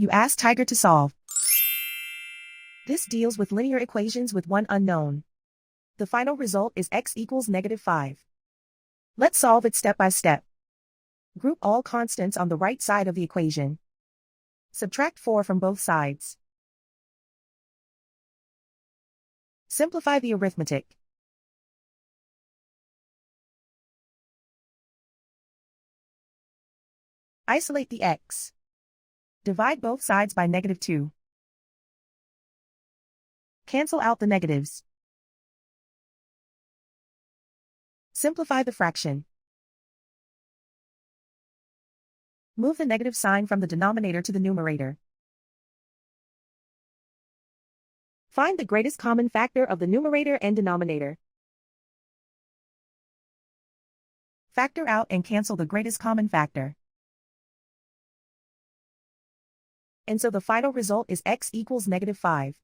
You ask Tiger to solve. This deals with linear equations with one unknown. The final result is x equals -5. Let's solve it step by step. Group all constants on the right side of the equation. Subtract 4 from both sides. Simplify the arithmetic. Isolate the x. Divide both sides by -2. Cancel out the negatives. Simplify the fraction. Move the negative sign from the denominator to the numerator. Find the greatest common factor of the numerator and denominator. Factor out and cancel the greatest common factor. And so the final result is x equals -5.